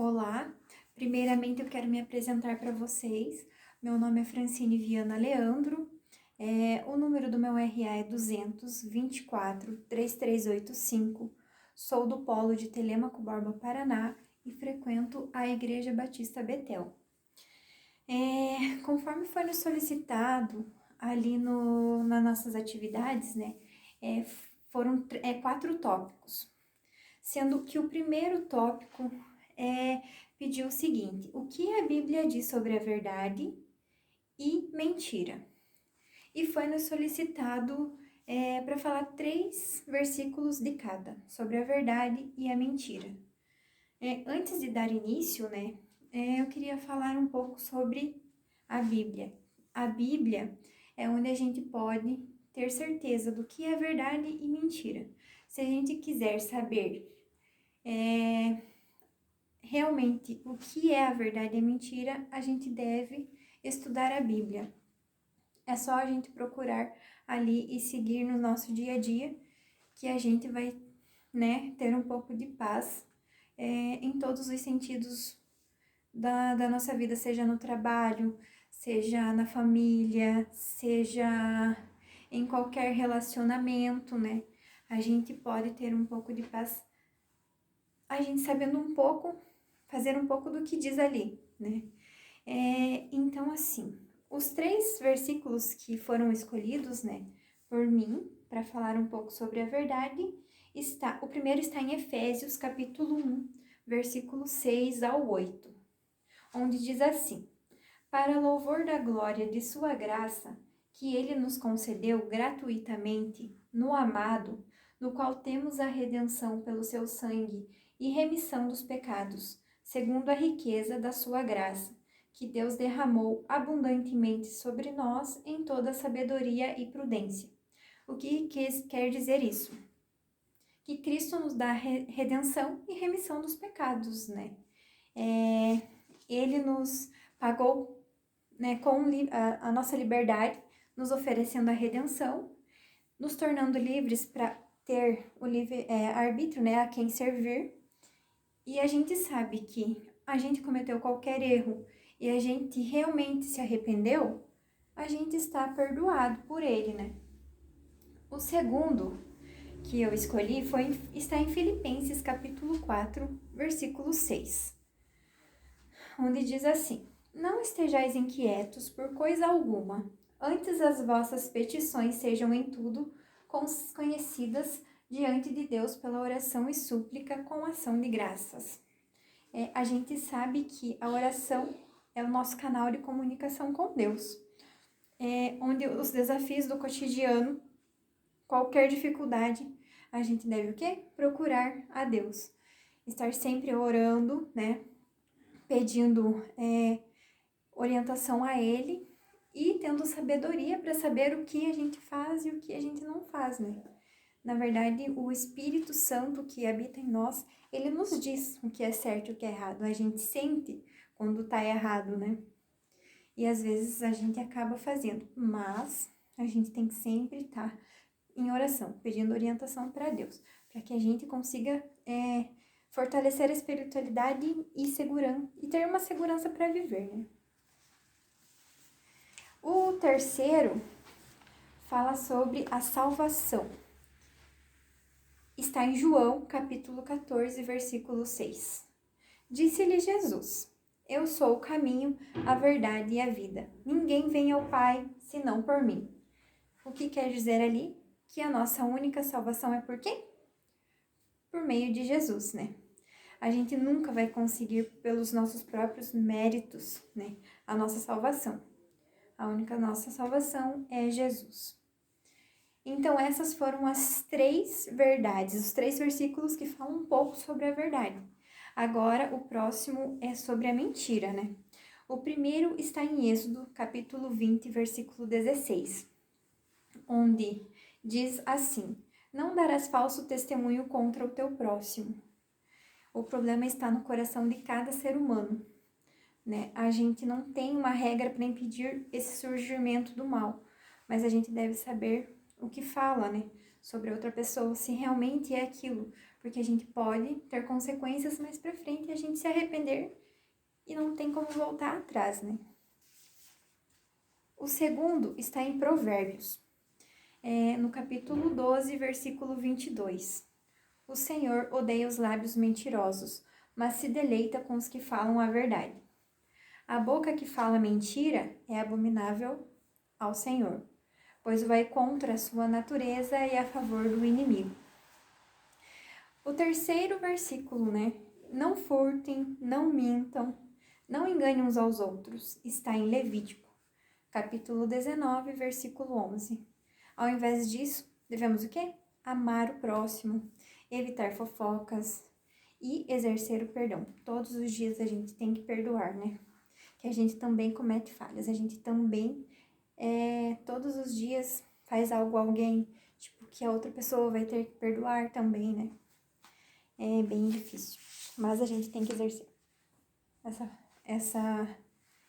Olá, primeiramente eu quero me apresentar para vocês. Meu nome é Francine Viana Leandro, o número do meu RA é 224-3385, sou do Polo de Telêmaco Borba, Paraná e frequento a Igreja Batista Betel. Conforme foi nos solicitado ali nas nossas atividades, né, foram 4 tópicos, sendo que o primeiro tópico pediu o seguinte: o que a Bíblia diz sobre a verdade e mentira? E foi nos solicitado para falar 3 versículos de cada, sobre a verdade e a mentira. Antes de dar início, né, eu queria falar um pouco sobre a Bíblia. A Bíblia é onde a gente pode ter certeza do que é verdade e mentira. Se a gente quiser saber realmente o que é a verdade e a mentira, a gente deve estudar a Bíblia. É só a gente procurar ali e seguir no nosso dia a dia que a gente vai, ter um pouco de paz em todos os sentidos da nossa vida, seja no trabalho, seja na família, seja em qualquer relacionamento, né? A gente pode ter um pouco de paz, a gente sabendo um pouco, fazer um pouco do que diz ali, né? Então, assim, os 3 versículos que foram escolhidos, né, por mim, para falar um pouco sobre a verdade, o primeiro está em Efésios, capítulo 1, versículo 6 ao 8, onde diz assim: para louvor da glória de sua graça, que ele nos concedeu gratuitamente no amado, no qual temos a redenção pelo seu sangue e remissão dos pecados, segundo a riqueza da sua graça, que Deus derramou abundantemente sobre nós em toda sabedoria e prudência. O que quer dizer isso? Que Cristo nos dá redenção e remissão dos pecados, né? Ele nos pagou, né, com a nossa liberdade, nos oferecendo a redenção, nos tornando livres para ter o livre arbítrio, né, a quem servir. E a gente sabe que a gente cometeu qualquer erro e a gente realmente se arrependeu, a gente está perdoado por ele, né? O segundo que eu escolhi está em Filipenses capítulo 4, versículo 6, onde diz assim: não estejais inquietos por coisa alguma, antes as vossas petições sejam em tudo conhecidas diante de Deus pela oração e súplica com ação de graças. A gente sabe que a oração é o nosso canal de comunicação com Deus, onde os desafios do cotidiano, qualquer dificuldade, a gente deve o quê? Procurar a Deus. Estar sempre orando, né? Pedindo orientação a Ele e tendo sabedoria para saber o que a gente faz e o que a gente não faz, né? Na verdade, o Espírito Santo que habita em nós, ele nos diz o que é certo e o que é errado. A gente sente quando tá errado, né? E às vezes a gente acaba fazendo, mas a gente tem que sempre estar em oração, pedindo orientação para Deus, para que a gente consiga fortalecer a espiritualidade e ter uma segurança para viver, né? O terceiro fala sobre a salvação. Está em João, capítulo 14, versículo 6. Disse-lhe Jesus: eu sou o caminho, a verdade e a vida. Ninguém vem ao Pai, senão por mim. O que quer dizer ali? Que a nossa única salvação é por quê? Por meio de Jesus, né? A gente nunca vai conseguir pelos nossos próprios méritos, né, a nossa salvação. A única nossa salvação é Jesus. Então, essas foram as 3 verdades, os 3 versículos que falam um pouco sobre a verdade. Agora, o próximo é sobre a mentira, né? O primeiro está em Êxodo, capítulo 20, versículo 16, onde diz assim: não darás falso testemunho contra o teu próximo. O problema está no coração de cada ser humano, né? A gente não tem uma regra para impedir esse surgimento do mal, mas a gente deve saber o que fala, né? sobre outra pessoa, se realmente é aquilo, porque a gente pode ter consequências mais pra frente e a gente se arrepender e não tem como voltar atrás, né? O segundo está em Provérbios, no capítulo 12, versículo 22. O Senhor odeia os lábios mentirosos, mas se deleita com os que falam a verdade. A boca que fala mentira é abominável ao Senhor, pois vai contra a sua natureza e a favor do inimigo. O terceiro versículo, né? Não furtem, não mintam, não enganem uns aos outros, está em Levítico, capítulo 19, versículo 11. Ao invés disso, devemos o quê? Amar o próximo, evitar fofocas e exercer o perdão. Todos os dias a gente tem que perdoar, né? Que a gente também comete falhas, a gente também, todos os dias faz algo a alguém, tipo, que a outra pessoa vai ter que perdoar também, né? É bem difícil, mas a gente tem que exercer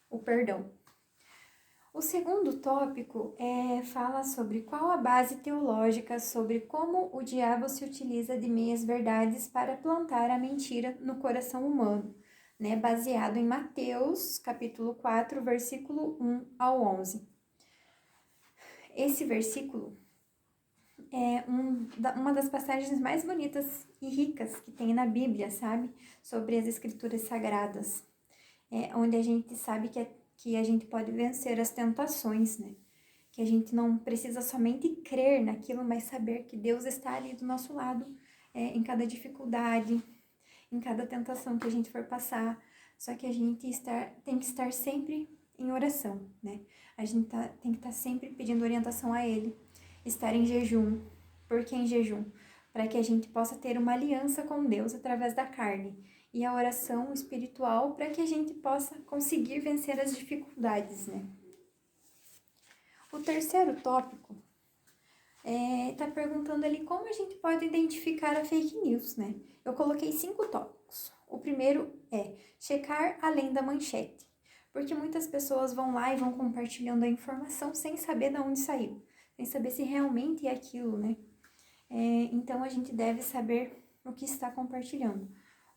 o perdão. O segundo tópico fala sobre qual a base teológica sobre como o diabo se utiliza de meias verdades para plantar a mentira no coração humano, né? Baseado em Mateus, capítulo 4, versículo 1 ao 11. Esse versículo é uma das passagens mais bonitas e ricas que tem na Bíblia, sabe? Sobre as escrituras sagradas, onde a gente sabe que a gente pode vencer as tentações, né? Que a gente não precisa somente crer naquilo, mas saber que Deus está ali do nosso lado, em cada dificuldade, em cada tentação que a gente for passar. Só que a gente tem que estar sempre em oração, né? A gente tem que estar sempre pedindo orientação a Ele, estar em jejum. Por que em jejum? Para que a gente possa ter uma aliança com Deus através da carne. E a oração espiritual para que a gente possa conseguir vencer as dificuldades, né? O terceiro tópico tá perguntando ali como a gente pode identificar a fake news, né? Eu coloquei 5 tópicos. O primeiro é checar além da manchete, porque muitas pessoas vão lá e vão compartilhando a informação sem saber de onde saiu, sem saber se realmente é aquilo, né? Então a gente deve saber o que está compartilhando.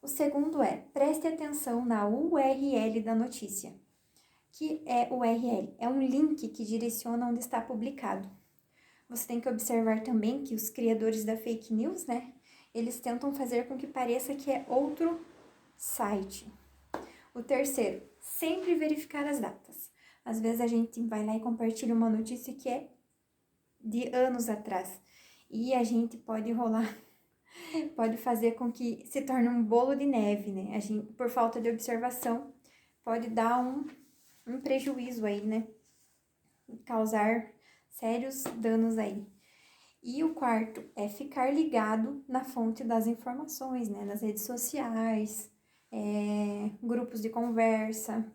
O segundo preste atenção na URL da notícia. Que é o URL? É um link que direciona onde está publicado. Você tem que observar também que os criadores da fake news, né? Eles tentam fazer com que pareça que é outro site. O terceiro, sempre verificar as datas. Às vezes a gente vai lá e compartilha uma notícia que é de anos atrás. E a gente pode pode fazer com que se torne um bolo de neve, né? A gente, por falta de observação, pode dar um prejuízo aí, né? Causar sérios danos aí. E o quarto é ficar ligado na fonte das informações, né? Nas redes sociais, grupos de conversa,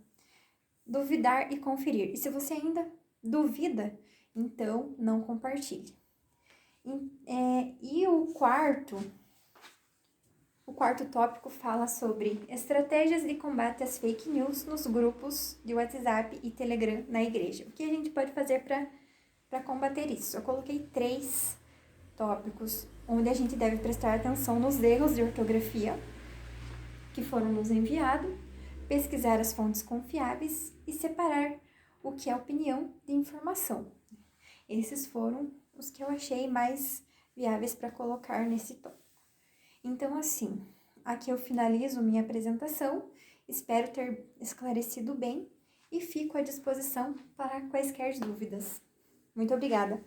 duvidar e conferir. E se você ainda duvida, então não compartilhe. E o quarto tópico fala sobre estratégias de combate às fake news nos grupos de WhatsApp e Telegram na igreja. O que a gente pode fazer para combater isso? Eu coloquei 3 tópicos onde a gente deve prestar atenção nos erros de ortografia que foram nos enviados, pesquisar as fontes confiáveis e separar o que é opinião de informação. Esses foram os que eu achei mais viáveis para colocar nesse tópico. Então, assim, aqui eu finalizo minha apresentação, espero ter esclarecido bem e fico à disposição para quaisquer dúvidas. Muito obrigada!